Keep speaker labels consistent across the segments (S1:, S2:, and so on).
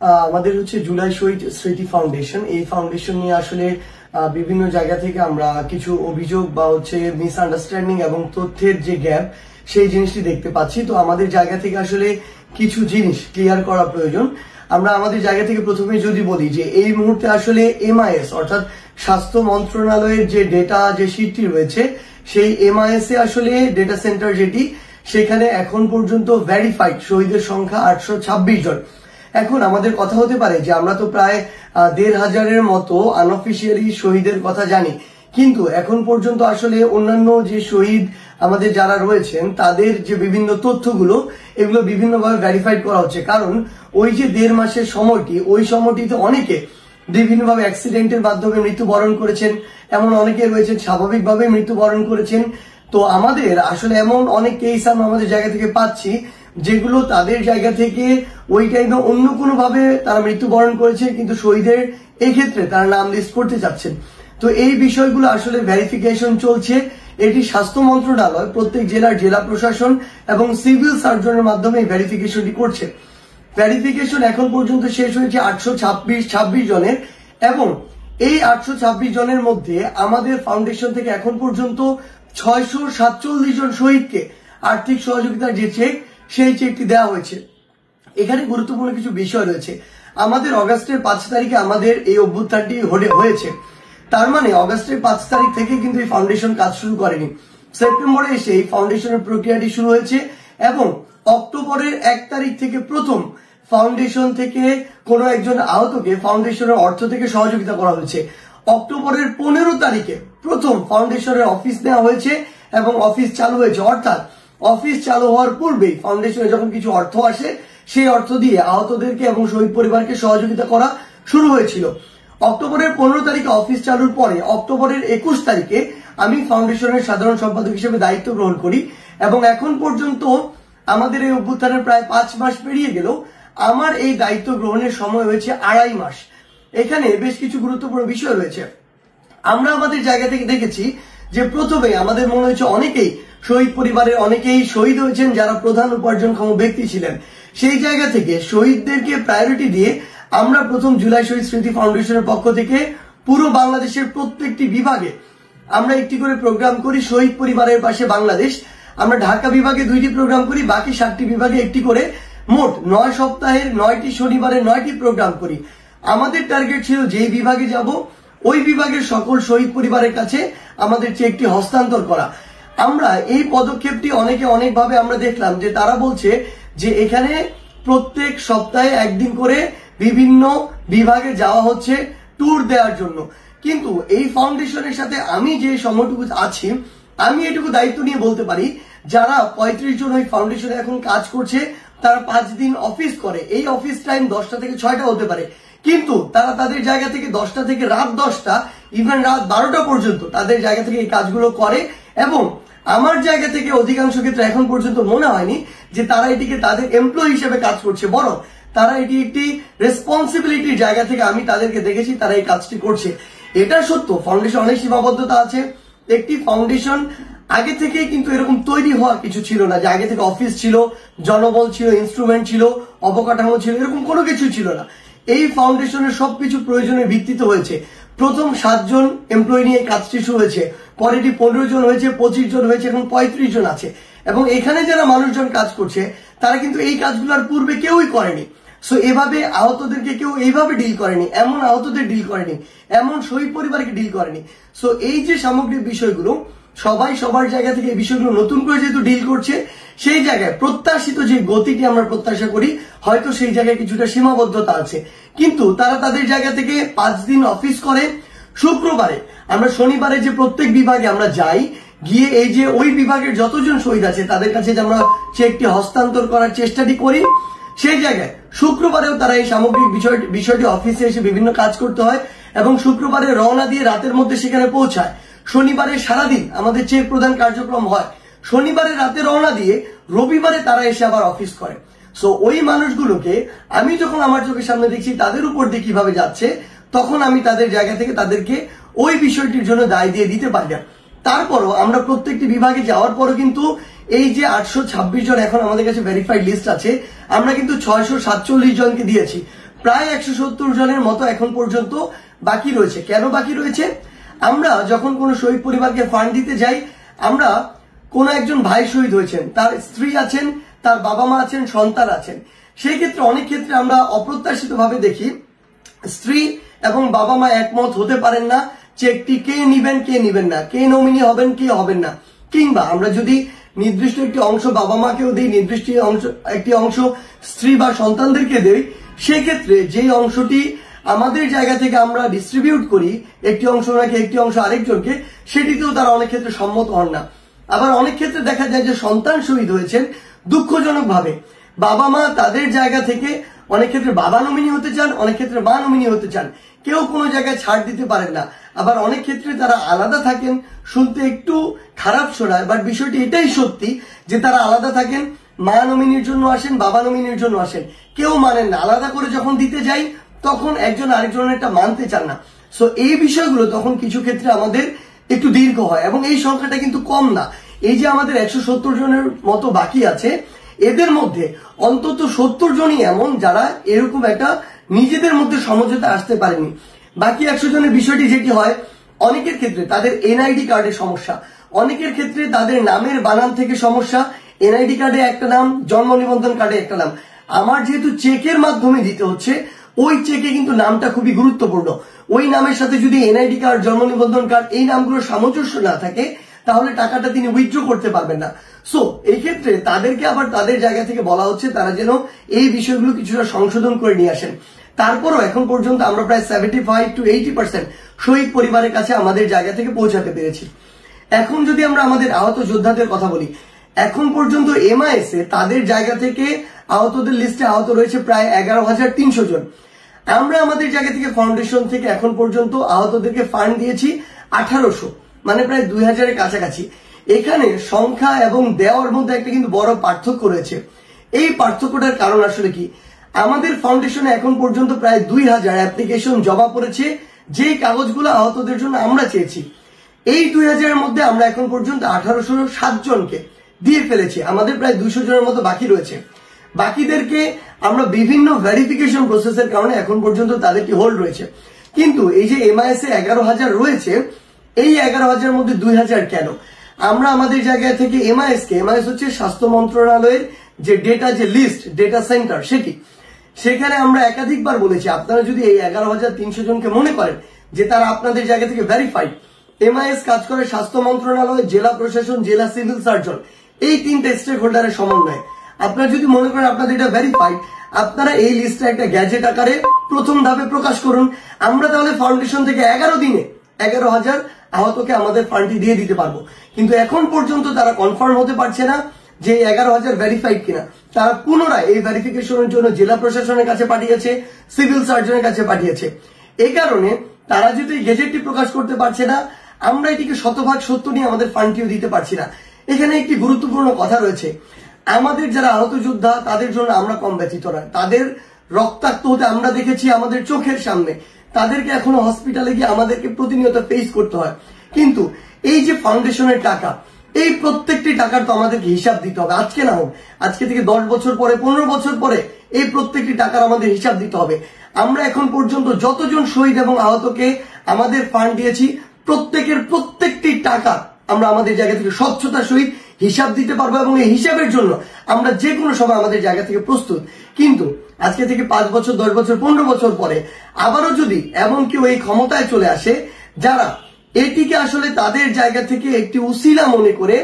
S1: আমাদের হচ্ছে জুলাই শহীদ স্মৃতি ফাউন্ডেশন। এই ফাউন্ডেশন নিয়ে আসলে বিভিন্ন জায়গা থেকে আমরা কিছু অভিযোগ বা হচ্ছে মিসআন্ডারস্ট্যান্ডিং এবং তথ্যের যে গ্যাপ সেই জিনিসটি দেখতে পাচ্ছি। তো আমাদের জায়গা থেকে আসলে কিছু জিনিস ক্লিয়ার করা প্রয়োজন। আমরা আমাদের জায়গা থেকে প্রথমে যদি বলি যে এই মুহূর্তে আসলে MIS অর্থাৎ স্বাস্থ্য মন্ত্রণালয়ের যে ডেটা যে শীটটি রয়েছে সেই MIS এ আসলে ডেটা সেন্টার যেটি সেখানে এখন পর্যন্ত ভেরিফাইড শহীদের সংখ্যা 826 জন। এখন আমাদের কথা হতে পারে যে আমরা তো প্রায় 1500-এর মতো আনঅফিসিয়ালি শহীদের কথা জানি, কিন্তু এখন পর্যন্ত আসলে অন্যান্য যে শহীদ আমাদের যারা রয়েছেন তাদের যে বিভিন্ন তথ্যগুলো এগুলো বিভিন্নভাবে ভেরিফাইড করা হচ্ছে। কারণ ওই যে 1.5 মাসের সময়টি, ওই সময়টিতে অনেকে বিভিন্নভাবে অ্যাক্সিডেন্টের মাধ্যমে মৃত্যুবরণ করেছেন, এমন অনেকে রয়েছেন স্বাভাবিকভাবে মৃত্যুবরণ করেছেন। তো আমাদের আসলে এমন অনেক কেস আমরা আমাদের জায়গা থেকে পাচ্ছি যেগুলো তাদের জায়গা থেকে ওই টাইমে অন্য কোনো ভাবে তারা মৃত্যুবরণ করেছে, কিন্তু শহীদের এই ক্ষেত্রে তারা নাম লিস্ট করতে চাচ্ছেন। তো এই বিষয়গুলো আসলে ভেরিফিকেশন চলছে। এটি স্বাস্থ্য মন্ত্রণালয় প্রত্যেক জেলার জেলা প্রশাসন এবং সিভিল সার্জনের মাধ্যমে এই ভেরিফিকেশনটি করছে। ভেরিফিকেশন এখন পর্যন্ত শেষ হয়েছে 826 জনের, এবং এই 826 জনের মধ্যে আমাদের ফাউন্ডেশন থেকে এখন পর্যন্ত 647 জন শহীদকে আর্থিক সহযোগিতার যে চেক সেই চেকটি দেওয়া হয়েছে। এখানে গুরুত্বপূর্ণ কিছু বিষয় রয়েছে। আমাদের অগাস্টের 5 তারিখে আমাদের এই অভ্যুত্থানটি হয়েছে, তার মানে অগাস্টের 5 তারিখ থেকে কিন্তু এই ফাউন্ডেশন কাজ শুরু করেনি। সেপ্টেম্বরে এসে এই ফাউন্ডেশনের প্রক্রিয়াটি শুরু হয়েছে এবং অক্টোবরের 1 তারিখ থেকে প্রথম ফাউন্ডেশন থেকে কোনো একজন আহতকে ফাউন্ডেশনের অর্থ থেকে সহযোগিতা করা হয়েছে। অক্টোবরের 15 তারিখে প্রথম ফাউন্ডেশনের অফিস নেওয়া হয়েছে এবং অফিস চালু হয়েছে। অর্থাৎ অফিস চালু হওয়ার পূর্বেই ফাউন্ডেশনে যখন কিছু অর্থ আসে সেই অর্থ দিয়ে আহতদেরকে এবং শহীদ পরিবারকে সহযোগিতা করা শুরু হয়েছিল। অক্টোবরের 15 তারিখে অফিস চালুর পরে অক্টোবরের 21 তারিখে আমি ফাউন্ডেশনের সাধারণ সম্পাদক হিসেবে দায়িত্ব গ্রহণ করি, এবং এখন পর্যন্ত আমাদের এই অভ্যুত্থানের প্রায় 5 মাস পেরিয়ে গেল। আমার এই দায়িত্ব গ্রহণের সময় হয়েছে 2.5 মাস। এখানে বেশ কিছু গুরুত্বপূর্ণ বিষয় রয়েছে। আমরা আমাদের জায়গা থেকে দেখেছি যে প্রথমে আমাদের মনে হয়েছে অনেকেই শহীদ পরিবারের অনেকেই শহীদ হয়েছেন যারা প্রধান উপার্জনক্ষম ব্যক্তি ছিলেন। সেই জায়গা থেকে শহীদদেরকে প্রায়োরিটি দিয়ে আমরা প্রথম জুলাই শহীদ স্মৃতি ফাউন্ডেশনের পক্ষ থেকে পুরো বাংলাদেশের প্রত্যেকটি বিভাগে আমরা একটি করে প্রোগ্রাম করি। শহীদ পরিবারের পাশে বাংলাদেশ, আমরা ঢাকা বিভাগে 2টি প্রোগ্রাম করি, বাকি 7টি বিভাগে একটি করে, মোট 9 সপ্তাহের 9টি শনিবারে 9টি প্রোগ্রাম করি। আমাদের টার্গেট ছিল যেই বিভাগে যাব ওই বিভাগের সকল শহীদ পরিবারের কাছে আমাদের চেকটি হস্তান্তর করা। আমরা এই পদক্ষেপটি অনেকে অনেকভাবে আমরা দেখলাম যে তারা বলছে যে এখানে প্রত্যেক সপ্তাহে একদিন করে বিভিন্ন বিভাগে যাওয়া হচ্ছে ট্যুর দেওয়ার জন্য, কিন্তু এই ফাউন্ডেশনের সাথে আমি যে সময়টুকু আছি আমি এটুকু দায়িত্ব নিয়ে বলতে পারি যারা 35 জন ওই ফাউন্ডেশনে এখন কাজ করছে তারা 5 দিন অফিস করে। এই অফিস টাইম 10টা থেকে 6টা হতে পারে, কিন্তু তারা তাদের জায়গা থেকে 10টা থেকে রাত 10টা, ইভেন রাত 12টা পর্যন্ত তাদের জায়গা থেকে এই কাজগুলো করে। এবং আমার জায়গা থেকে অধিকাংশ ক্ষেত্রে এখন পর্যন্ত মনে হয়নি যে তারা এটিকে তাদের এমপ্লয়ি হিসেবে কাজ করছে, বরং তারা এটি একটি রেসপন্সিবিলিটির জায়গা থেকে আমি তাদেরকে দেখেছি তারা এই কাজটি করছে। এটা সত্য ফাউন্ডেশন অনেক সীমাবদ্ধতা আছে। একটি ফাউন্ডেশন আগে থেকে কিন্তু এরকম তৈরি হওয়া কিছু ছিল না যে আগে থেকে অফিস ছিল, জনবল ছিল, ইনস্ট্রুমেন্ট ছিল, অবকাঠামো ছিল, এরকম কোনো কিছু ছিল না। এই ফাউন্ডেশনের সবকিছু প্রয়োজনের ভিত্তিতে হয়েছে। প্রথম 7 জন এমপ্লয়ি নিয়ে কাজটি শুরু হয়েছে, পরে এটি 15 জন হয়েছে, 25 জন হয়েছে, এখন 35 জন আছে। এবং এখানে যারা মানুষজন কাজ করছে তারা কিন্তু এই কাজগুলোর পূর্বে কেউই করেনি। সো এভাবে আহতদেরকে কেউ এইভাবে ডিল করেনি, এমন আহতদের ডিল করেনি, এমন শহীদ পরিবারকে ডিল করেনি। সো এই যে সামগ্রিক বিষয়গুলো সবাই সবার জায়গা থেকে এই বিষয়গুলো নতুন করে যেহেতু ডিল করছে, সেই জায়গায় প্রত্যাশিত যে গতিটি আমরা প্রত্যাশা করি হয়তো সেই জায়গায় কিছুটা সীমাবদ্ধতা আছে। কিন্তু তারা তাদের জায়গা থেকে 5 দিন অফিস করে। শুক্রবারে আমরা শনিবারে যে প্রত্যেক বিভাগে আমরা যাই, গিয়ে এই যে ওই বিভাগের যতজন শহীদ আছে তাদের কাছে যে আমরা চেকটি হস্তান্তর করার চেষ্টাটি করি, সেই জায়গায় শুক্রবারেও তারা এই সামগ্রিক বিষয়টি অফিসে এসে বিভিন্ন কাজ করতে হয় এবং শুক্রবারে রওনা দিয়ে রাতের মধ্যে সেখানে পৌঁছায়। শনিবারে সারাদিন আমাদের চেক প্রদান কার্যক্রম হয়। শনিবারে রাতে রওনা দিয়ে রবিবারে তারা এসে আবার অফিস করে। সো ওই মানুষগুলোকে আমি যখন আমার চোখের সামনে দেখছি তাদের উপর দিয়ে কিভাবে যাচ্ছে, তখন আমি তাদের জায়গা থেকে তাদেরকে ওই বিষয়টির জন্য দায় দিয়ে দিতে পারি না। তারপরও আমরা প্রত্যেকটি বিভাগে যাওয়ার পরও কিন্তু এই যে 826 জন এখন আমাদের কাছে ভেরিফাইড লিস্ট আছে, আমরা কিন্তু 647 জনকে দিয়েছি। প্রায় 170 জনের মতো এখন পর্যন্ত বাকি রয়েছে। কেন বাকি রয়েছে? আমরা যখন কোনো শহীদ পরিবারকে ফান্ড দিতে যাই, আমরা কোন একজন ভাই শহীদ হয়েছেন, তার স্ত্রী আছেন, তার বাবা মা আছেন, সন্তান আছেন, সেই ক্ষেত্রে অনেক ক্ষেত্রে আমরা অপ্রত্যাশিত ভাবে দেখি স্ত্রী এবং বাবা মা একমত হতে পারেন না চেকটি কে নিবেন কে নিবেন না, কে নমিনি হবেন কে হবেন না, কিংবা আমরা যদি নির্দিষ্ট একটি অংশ বাবা মাকেও দিই, নির্দিষ্ট একটি অংশ স্ত্রী বা সন্তানদেরকে দেই, সেক্ষেত্রে যেই অংশটি আমাদের জায়গা থেকে আমরা ডিস্ট্রিবিউট করি একটি অংশ নাকি একটি অংশ আরেকজনকে, সেটিতেও তারা অনেক ক্ষেত্রে সম্মত হন না। আবার অনেক ক্ষেত্রে দেখা যায় যে সন্তান শহীদ হয়েছেন, দুঃখজনক ভাবে বাবা মা তাদের জায়গা থেকে অনেক ক্ষেত্রে বাবা নমিনি হতে চান, অনেক ক্ষেত্রে মা নমিনি হতে চান, কেউ কোনো জায়গায় ছাড় দিতে পারেন না। আবার অনেক ক্ষেত্রে তারা আলাদা থাকেন, শুনতে একটু খারাপ শোনায়, বাট বিষয়টি এটাই সত্যি যে তারা আলাদা থাকেন, মা নমিনির জন্য আসেন, বাবা নমিনির জন্য আসেন, কেউ মানেন না। আলাদা করে যখন দিতে যাই তখন একজন আরেকজনের একটা মানতে চান না। সো এই বিষয়গুলো তখন কিছু ক্ষেত্রে আমাদের একটু দীর্ঘ হয়, এবং এই সংখ্যাটা কিন্তু কম না। এই যে আমাদের 170 জনের মতো বাকি আছে, এদের মধ্যে অন্তত 70 জনই এমন যারা এরকম একটা নিজেদের মধ্যে সমঝোতা আসতে পারেনি। বাকি 100 জনের বিষয়টি যেটি হয়, অনেকের ক্ষেত্রে তাদের এনআইডি কার্ডের সমস্যা, অনেকের ক্ষেত্রে তাদের নামের বানান থেকে সমস্যা। এনআইডি কার্ডে একটা নাম, জন্ম নিবন্ধন কার্ডে একটা নাম। আমার যেহেতু চেকের মাধ্যমে দিতে হচ্ছে, ওই চেকে কিন্তু নামটা খুবই গুরুত্বপূর্ণ। ওই নামের সাথে যদি এনআইডি কার্ড, জন্ম নিবন্ধন কার্ড এই নামগুলোর সামঞ্জস্য না থাকে, তাহলে টাকাটা তিনি উইথড্র করতে পারবেন না। সো এই ক্ষেত্রে তাদেরকে আবার তাদের জায়গা থেকে বলা হচ্ছে তারা যেন এই বিষয়গুলো কিছুটা সংশোধন করে নিয়ে আসেন। তারপরও এখন পর্যন্ত আমরা প্রায় 75 to 80% শহীদ পরিবারের কাছে আমাদের জায়গা থেকে পৌঁছাতে পেরেছি। এখন যদি আমরা আমাদের আহত যোদ্ধাদের কথা বলি, এখন পর্যন্ত এমআইএস এ তাদের জায়গা থেকে আহতদের লিস্টে আহত রয়েছে প্রায় 11,300 জন। আমরা আমাদের জায়গা থেকে ফাউন্ডেশন থেকে এখন পর্যন্ত আহতদেরকে ফান্ড দিয়েছি 1800, মানে প্রায় 2000 এর কাছাকাছি। এখানে সংখ্যা এবং দেওয়ার মধ্যে একটা কিন্তু বড় পার্থক্য রয়েছে। এই পার্থক্যটার কারণ আসলে কি? আমাদের ফাউন্ডেশনে এখন পর্যন্ত প্রায় 2000 অ্যাপ্লিকেশন জমা পড়েছে, যেই কাগজগুলো আহতদের জন্য আমরা চেয়েছি। এই 2000 এর মধ্যে আমরা এখন পর্যন্ত 1807 জনকে দিয়ে ফেলেছি। আমাদের প্রায় 200 জনের মতো বাকি রয়েছে। বাকিদেরকে আমরা বিভিন্ন ভেরিফিকেশন প্রসেসের কারণে এখন পর্যন্ত তাদেরকে হোল্ড রয়েছে। কিন্তু এই যে এমআইএস এ 11,000 রয়েছে, এই 11,000 এর মধ্যে 2000 কেন? আমরা আমাদের জায়গা থেকে এমআইএস হচ্ছে স্বাস্থ্য মন্ত্রণালয়ের যে ডেটা, যে লিস্ট, ডেটা সেন্টার, সেখানে আমরা একাধিকবার বলেছি, আপনারা যদি এই 11,300 জনকে মনে করেন যে তারা আপনাদের জায়গা থেকে ভেরিফাইড, এমআইএস কাজ করে স্বাস্থ্য মন্ত্রণালয়, জেলা প্রশাসন, জেলা সিভিল সার্জন, এই 3টে স্টেক হোল্ডারের সমন্বয়ে। আপনারা যদি মনে করেন আপনাদের এটা ভেরিফাইড, আপনারা এই লিস্টটা একটা গ্যাজেট আকারে প্রথম ধাপে প্রকাশ করুন। আমরা তাহলে ফাউন্ডেশন থেকে 11 দিনে 11,000 আহতকে আমাদের ফান্ডটি দিয়ে দিতে পারবো। কিন্তু এখন পর্যন্ত তারা কনফার্ম হতে পারছে না যে 11,000 ভেরিফাইড কিনা। তারা পুনরায় এই ভেরিফিকেশনের জন্য জেলা প্রশাসনের কাছে পাঠিয়েছে, সিভিল সার্জনের কাছে পাঠিয়েছে। এই কারণে তারা যদি এই গেজেটটি প্রকাশ করতে পারছে না, আমরা এটিকে শতভাগ সত্য নিয়ে আমাদের ফান্ডটিও দিতে পারছি না। এখানে একটি গুরুত্বপূর্ণ কথা রয়েছে, আমাদের যারা আহত যোদ্ধা তাদের জন্য আমরা কম ব্যথিত নয়। তাদের রক্তাক্ত হতে আমরা দেখেছি আমাদের চোখের সামনে, তাদেরকে এখনো হসপিটালে গিয়ে আমাদেরকে প্রতিনিয়ত ফেস করতে হয়। কিন্তু এই যে ফাউন্ডেশনের টাকা, এই প্রত্যেকটি টাকার তো আমাদেরকে হিসাব দিতে হবে। আজকে না হোক, আজকে থেকে 10 বছর পরে, 15 বছর পরে এই প্রত্যেকটি টাকার আমাদের হিসাব দিতে হবে। আমরা এখন পর্যন্ত যতজন শহীদ এবং আহতকে আমাদের ফান্ড দিয়েছি, প্রত্যেকের প্রত্যেকটি টাকা আমরা আমাদের জায়গা থেকে স্বচ্ছতার সহিত হিসাব দিতে পারবো, এবং এই হিসাবের জন্য আমরা যে কোনো সময় আমাদের জায়গা থেকে প্রস্তুত। কিন্তু আজকে থেকে 5 বছর, 10 বছর, 15 বছর পরে আবারও যদি এমন কেউ এই ক্ষমতায় চলে আসে, যারা এটিকে আসলে তাদের জায়গা থেকে একটি উসিলা মনে করে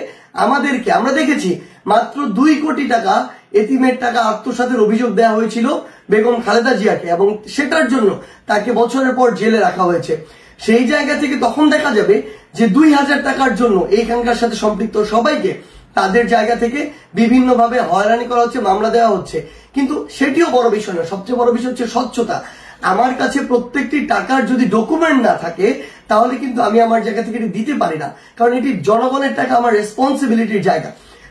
S1: আমাদেরকে, আমরা দেখেছি মাত্র 2 কোটি টাকা এতিমের টাকা আত্মসাতের অভিযোগ দেওয়া হয়েছিল বেগম খালেদা জিয়াকে, এবং সেটার জন্য তাকে বছরের পর জেলে রাখা হয়েছে। সেই জায়গা থেকে তখন দেখা যাবে যে 2000 টাকার জন্য এইখানকার সাথে সম্পৃক্ত সবাইকে তাদের জায়গা থেকে বিভিন্নভাবে হয়রানি করা হচ্ছে, মামলা দেওয়া হচ্ছে। কিন্তু সেটিও বড় বিষয় না, সবচেয়ে বড় বিষয় হচ্ছে স্বচ্ছতা। আমার কাছে প্রত্যেকটি টাকার যদি ডকুমেন্ট না থাকে, তাহলে কিন্তু আমি আমার জায়গা থেকে এটি দিতে পারি না, কারণ এটি জনগণের টাকা, আমার রেসপন্সিবিলিটির জায়গা।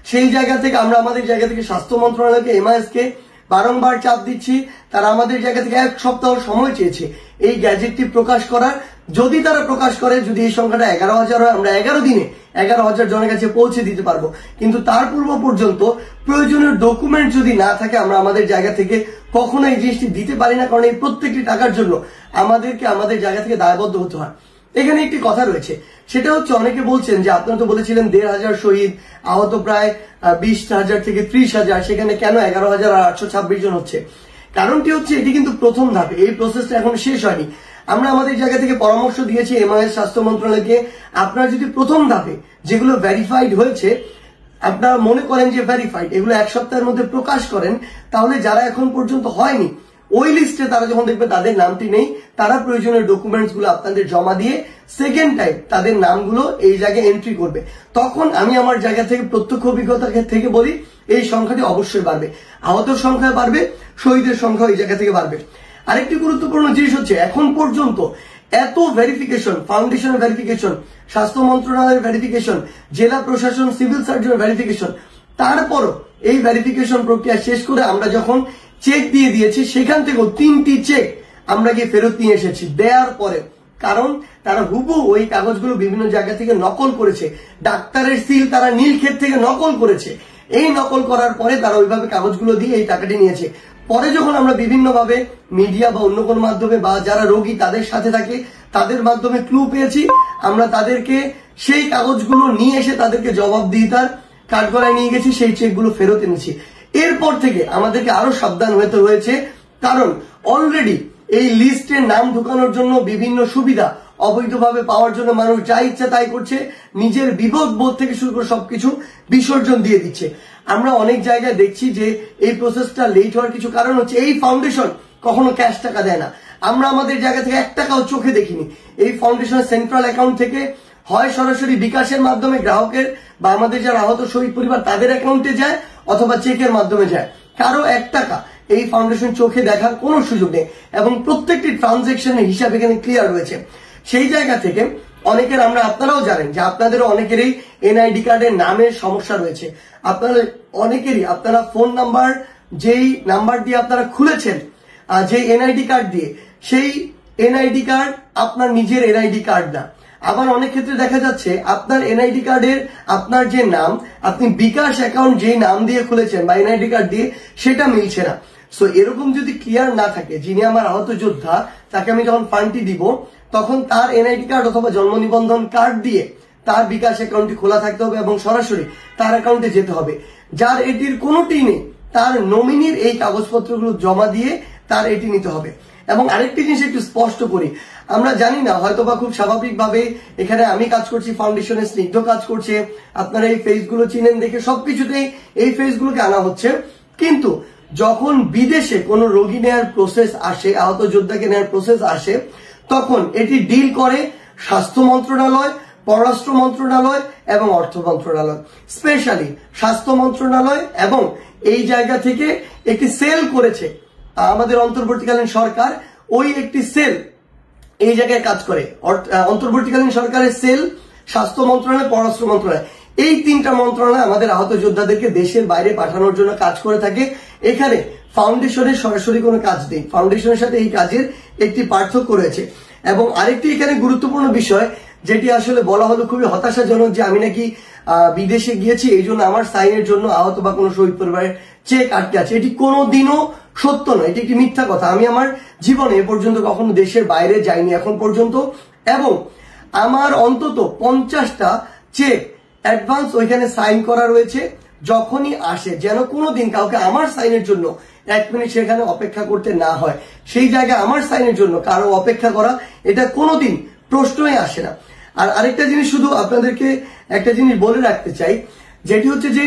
S1: সেই জায়গা থেকে আমরা আমাদের জায়গা থেকে স্বাস্থ্য মন্ত্রণালয়কে, এমআইএস কে বারংবার চাপ দিচ্ছি। তারা আমাদের জায়গা থেকে 1 সপ্তাহ সময় চেয়েছে এই গ্যাজেটটি প্রকাশ করার, যদি তারা প্রকাশ করে, যদি এই সংখ্যাটা 11,000 হয়, আমরা 11 দিনে 11,000 জনের কাছে পৌঁছে দিতে পারবো। কিন্তু তার পূর্ব পর্যন্ত প্রয়োজনীয় ডকুমেন্ট যদি না থাকে, আমরা আমাদের জায়গা থেকে কখনো এই জিনিসটি দিতে পারি না, কারণ এই প্রত্যেকটি টাকার জন্য আমাদেরকে আমাদের জায়গা থেকে দায়বদ্ধ হতে হয়। এখানে একটি কথা রয়েছে, সেটা হচ্ছে অনেকে বলছেন যে আপনারা তো বলেছিলেন 1,500 শহীদ, আহত প্রায় 20,000 থেকে 30,000, সেখানে কেন 11,826 জন হচ্ছে? কারণটি হচ্ছে এটি কিন্তু প্রথম ধাপে, এই প্রসেসটা এখন শেষ হয়নি। আমরা আমাদের জায়গা থেকে পরামর্শ দিয়েছি MIS স্বাস্থ্য মন্ত্রণালয়কে, আপনারা যদি প্রথম ধাপে যেগুলো ভেরিফাইড হয়েছে, আপনারা মনে করেন যে ভেরিফাইড, এগুলো 1 সপ্তাহের মধ্যে প্রকাশ করেন, তাহলে যারা এখন পর্যন্ত হয়নি ওই লিস্টে তারা যখন দেখবে তাদের নামটি নেই, তারা প্রয়োজনীয় ডকুমেন্টস গুলো আপনাদের জমা দিয়ে সেকেন্ড টাইম তাদের নামগুলো এই জায়গায় এন্ট্রি করবে। তখন আমি আমার জায়গা থেকে প্রত্যক্ষ অভিজ্ঞতা থেকে বলি এই সংখ্যাটি অবশ্যই বাড়বে, আহতের সংখ্যা বাড়বে, শহীদের সংখ্যা এই জায়গা থেকে বাড়বে। আরেকটি গুরুত্বপূর্ণ জিনিস হচ্ছে এখন পর্যন্ত এত ভেরিফিকেশন, ফাউন্ডেশনের ভেরিফিকেশন, স্বাস্থ্য মন্ত্রণালয়ের ভেরিফিকেশন, জেলা প্রশাসন, সিভিল সার্জনের ভেরিফিকেশন, তারপরও এই ভেরিফিকেশন প্রক্রিয়া শেষ করে আমরা যখন চেক দিয়ে দিয়েছি, সেখান থেকেও 3টি চেক আমরা গিয়ে ফেরত নিয়ে এসেছি দেওয়ার পরে। কারণ তারা হুবহু ওই কাগজগুলো বিভিন্ন জায়গা থেকে নকল করেছে, ডাক্তারের সিল তারা নীলক্ষেত থেকে নকল করেছে। এই নকল করার পরে তারা ওইভাবে কাগজগুলো দিয়ে এই টাকাটি নিয়েছে। পরে যখন আমরা বিভিন্নভাবে মিডিয়া বা অন্য কোনো মাধ্যমে বা যারা রোগী তাদের সাথে থাকে তাদের মাধ্যমে ক্লু পেয়েছি, আমরা তাদেরকে সেই কাগজগুলো নিয়ে এসে তাদেরকে জবাবদিহিতার কাঠগড়ায় নিয়ে গেছি, সেই চেকগুলো ফেরত এনেছি। এরপর থেকে আমাদেরকে আরো সাবধান হতে হয়েছে, কারণ অলরেডি এই লিস্টে নাম ঢোকানোর জন্য বিভিন্ন সুবিধা অবৈধভাবে পাওয়ার জন্য মানুষ যা ইচ্ছা তাই করছে, নিজের বিবেক বোধ থেকে শুরু করে সবকিছু বিসর্জন দিয়ে দিচ্ছে। আমরা অনেক জায়গায় দেখছি যে এই প্রসেসটা লেট হওয়ার কিছু কারণ হচ্ছে এই ফাউন্ডেশন কখনো ক্যাশ টাকা দেয় না। আমরা আমাদের জায়গা থেকে 1 টাকাও চোখে দেখিনি। এই ফাউন্ডেশনের সেন্ট্রাল অ্যাকাউন্ট থেকে হয় সরাসরি বিকাশের মাধ্যমে গ্রাহকের বা আমাদের যারা আহত শহীদ পরিবার তাদের অ্যাকাউন্টে যায়, অথবা চেকের মাধ্যমে যায়। কারো 1 টাকা এই ফাউন্ডেশন চোখে দেখার কোনো সুযোগ নেই এবং প্রত্যেকটি ট্রানজেকশনের হিসাব এখানে ক্লিয়ার রয়েছে। সেই জায়গা থেকে অনেকের, আপনারাও জানেন যে আপনাদেরও অনেকেরই এনআইডি কার্ডের নামের সমস্যা রয়েছে। আপনারা অনেকেরই আপনারা ফোন নাম্বার, যেই নাম্বার দিয়ে আপনারা খুলেছেন যে এনআইডি কার্ড দিয়ে, সেই এনআইডি কার্ড আপনার নিজের এনআইডি কার্ড না। আবার অনেক ক্ষেত্রে দেখা যাচ্ছে আপনার এনআইডি কার্ডের আপনার যে নাম, আপনি বিকাশ অ্যাকাউন্ট যেই নাম দিয়ে খুলেছেন বা এনআইডি কার্ড দিয়ে, সেটা মিলছে না। সো এরকম যদি ক্লিয়ার না থাকে, যিনি আমার আহত যোদ্ধা তাকে আমি যখন ফান্ডটি দিব, তখন তার এনআইডি কার্ড অথবা জন্ম নিবন্ধন কার্ড দিয়ে তার বিকাশ অ্যাকাউন্টটি খোলা থাকতে হবে এবং সরাসরি তার অ্যাকাউন্টে যেতে হবে। যার এটির কোনোটি নেই, তার নমিনির এই কাগজপত্রগুলো জমা দিয়ে তার এটি নিতে হবে। এবং আরেকটি জিনিস একটু স্পষ্ট করি, আমরা জানি না হয়তোবা খুব স্বাভাবিকভাবে এখানে আমি কাজ করছি, ফাউন্ডেশনের স্নিগ্ধ কাজ করছে, আপনারা এই ফেসগুলো চিনেন দেখে সবকিছুতেই এই ফেসগুলোকে আনা হচ্ছে। কিন্তু যখন বিদেশে কোনো রোগী নেয়ার প্রসেস আসে, আহত যোদ্ধাকে নেওয়ার প্রসেস আসে, তখন এটি ডিল করে স্বাস্থ্য মন্ত্রণালয়, পররাষ্ট্র মন্ত্রণালয় এবং অর্থ মন্ত্রণালয়। স্পেশালি স্বাস্থ্য মন্ত্রণালয় এবং এই জায়গা থেকে একটি সেল করেছে আমাদের অন্তর্বর্তীকালীন সরকার, ওই একটি সেল এই জায়গায় কাজ করে। অন্তর্বর্তীকালীন সরকারের সেল, স্বাস্থ্য মন্ত্রণালয়, পররাষ্ট্র মন্ত্রণালয়, এই 3টা মন্ত্রণালয় আমাদের আহত যোদ্ধাদেরকে দেশের বাইরে পাঠানোর জন্য কাজ করে থাকে। এখানে ফাউন্ডেশনের সরাসরি কোনো কাজ নেই, ফাউন্ডেশনের সাথে এই কাজের একটি পার্থক্য রয়েছে। এবং আরেকটি এখানে গুরুত্বপূর্ণ বিষয়, যেটি আসলে বলা হলো খুবই হতাশাজনক, যে আমি নাকি বিদেশে গিয়েছি এই জন্য আমার সাইনের জন্য আহত বা কোনো শহীদ পরিবারের চেক আটকে আছে। এটি কোনোদিনও সত্য নয়, এটি একটি মিথ্যা কথা। আমি আমার জীবনে এ পর্যন্ত কখনো দেশের বাইরে যাইনি এখন পর্যন্ত, এবং আমার অন্তত 50টা চেক অ্যাডভান্স ওইখানে সাইন করা রয়েছে। যখনই আসে যেন কোনোদিন কাউকে আমার সাইনের জন্য 1 মিনিট সেখানে অপেক্ষা করতে না হয়। সেই জায়গায় আমার সাইনের জন্য কারো অপেক্ষা করা, এটা কোনোদিন প্রশ্নই আসে না। আর আরেকটা জিনিস শুধু আপনাদেরকে একটা জিনিস বলে রাখতে চাই, যেটি হচ্ছে যে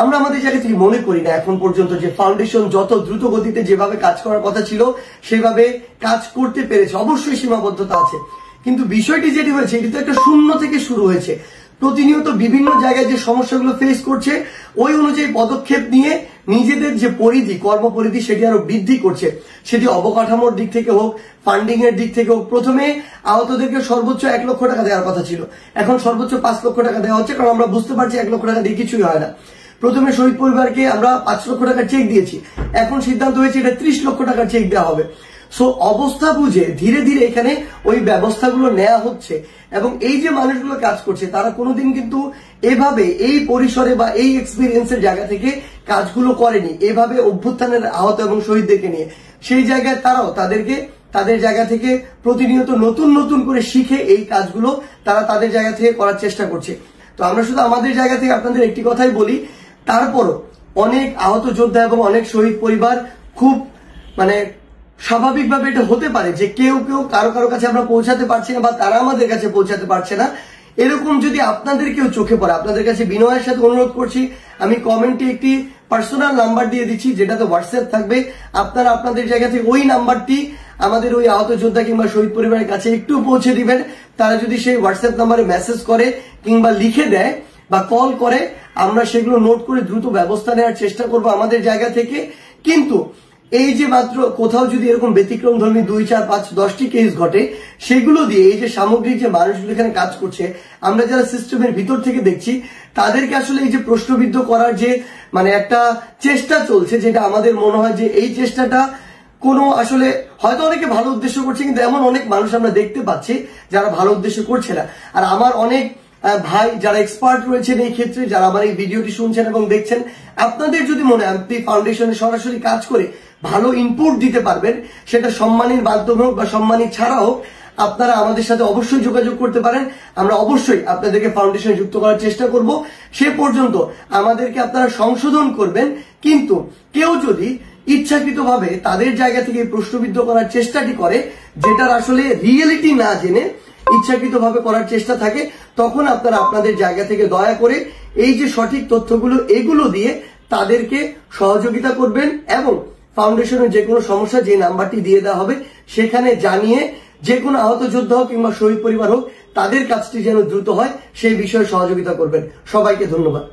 S1: আমরা আমাদের জায়গা থেকে মনে করি না এখন পর্যন্ত যে ফাউন্ডেশন যত দ্রুত গতিতে যেভাবে কাজ করার কথা ছিল সেভাবে কাজ করতে পেরেছে। অবশ্যই সীমাবদ্ধতা আছে, কিন্তু বিষয়টি যেটি হয়েছে এটি তো একটা শূন্য থেকে শুরু হয়েছে। প্রতিনিয়ত বিভিন্ন জায়গায় যে সমস্যাগুলো ফেস করছে, ওই অনুযায়ী পদক্ষেপ নিয়ে নিজেদের যে পরিধি, কর্মপরিধি, সেটি আরো বৃদ্ধি করছে। সেটি অবকাঠামোর দিক থেকে হোক, ফান্ডিং এর দিক থেকে হোক। প্রথমে আহতদেরকে সর্বোচ্চ 1 লক্ষ টাকা দেওয়ার কথা ছিল, এখন সর্বোচ্চ 5 লক্ষ টাকা দেওয়া হচ্ছে, কারণ আমরা বুঝতে পারছি 1 লক্ষ টাকা দিয়ে কিছুই হয় না। প্রথমে শহীদ পরিবারকে আমরা 5 লক্ষ টাকার চেক দিয়েছি, এখন সিদ্ধান্ত হয়েছে এটা 30 লক্ষ টাকার চেক দেওয়া হবে। সো অবস্থা বুঝে ধীরে ধীরে এখানে ওই ব্যবস্থাগুলো নেওয়া হচ্ছে এবং এই যে মানুষগুলো কাজ করছে তারা কোনোদিন কিন্তু এভাবে এই পরিসরে বা এই এক্সপিরিয়েন্সের জায়গা থেকে কাজগুলো করেনি, এভাবে অভ্যুত্থানের আহত এবং শহীদদেরকে নিয়ে। সেই জায়গায় তারাও তাদের জায়গা থেকে প্রতিনিয়ত নতুন নতুন করে শিখে এই কাজগুলো তারা তাদের জায়গা থেকে করার চেষ্টা করছে। তো আমরা শুধু আমাদের জায়গা থেকে আপনাদের একটি কথাই বলি, তারপরও অনেক আহত যোদ্ধা এবং অনেক শহীদ পরিবার খুব স্বাভাবিকভাবে এটা হতে পারে যে কেউ কারো কাছে আমরা পৌঁছাতে পারছি না বা তারা আমাদের কাছে পৌঁছাতে পারছে না। এরকম যদি আপনাদের কেউ চোখে পড়ে, আপনাদের কাছে বিনয়ের সাথে অনুরোধ করছি, আমি কমেন্টে একটি পার্সোনাল নাম্বার দিয়ে দিচ্ছি যেটাতে হোয়াটসঅ্যাপ থাকবে। আপনারা আপনাদের জায়গা থেকে ওই নাম্বারটি আমাদের ওই আহত যোদ্ধা কিংবা শহীদ পরিবারের কাছে একটু পৌঁছে দিবেন। তারা যদি সেই হোয়াটসঅ্যাপ নাম্বারে মেসেজ করে কিংবা লিখে দেয় বা কল করে, আমরা সেগুলো নোট করে দ্রুত ব্যবস্থা নেওয়ার চেষ্টা করব আমাদের জায়গা থেকে। কিন্তু এই যে মাত্র কোথাও যদি এরকম ব্যতিক্রম ধর্মী 2, 4, 5, 10টি কেস ঘটে, সেগুলো দিয়ে এই যে সামগ্রিক যে মানুষগুলো এখানে কাজ করছে, আমরা যারা সিস্টেমের ভিতর থেকে দেখছি তাদেরকে আসলে এই যে প্রশ্নবিদ্ধ করার যে একটা চেষ্টা চলছে, যেটা আমাদের মনে হয় যে এই চেষ্টাটা কোনো আসলে হয়তো অনেকে ভালো উদ্দেশ্য করছে, কিন্তু এমন অনেক মানুষ আমরা দেখতে পাচ্ছি যারা ভালো উদ্দেশ্য করছে না। আর আমার অনেক ভাই যারা এক্সপার্ট রয়েছেন এই ক্ষেত্রে, যারা আমার এই ভিডিওটি শুনছেন এবং দেখছেন, আপনাদের যদি মনে হয় আপনি ফাউন্ডেশনে সরাসরি কাজ করে ভালো ইনপুট দিতে পারবেন, সেটা সম্মানীর মাধ্যমে হোক বা সম্মানী ছাড়া হোক, আপনারা আমাদের সাথে অবশ্যই যোগাযোগ করতে পারেন। আমরা অবশ্যই আপনাদেরকে ফাউন্ডেশনে যুক্ত করার চেষ্টা করব। সে পর্যন্ত আমাদেরকে আপনারা সংশোধন করবেন। কিন্তু কেউ যদি ইচ্ছাকৃতভাবে তাদের জায়গা থেকে প্রশ্নবিদ্ধ করার চেষ্টাটি করে, যেটার আসলে রিয়েলিটি না জেনে ইচ্ছাকৃতভাবে করার চেষ্টা থাকে, তখন আপনারা আপনাদের জায়গা থেকে দয়া করে এই যে সঠিক তথ্যগুলো এগুলো দিয়ে তাদেরকে সহযোগিতা করবেন এবং ফাউন্ডেশনের যে কোনো সমস্যা যে নাম্বারটি দিয়ে দেওয়া হবে সেখানে জানিয়ে যে কোনো আহত যোদ্ধা হোক কিংবা শহীদ পরিবার হোক, তাদের কাজটি যেন দ্রুত হয় সেই বিষয়ে সহযোগিতা করবেন। সবাইকে ধন্যবাদ।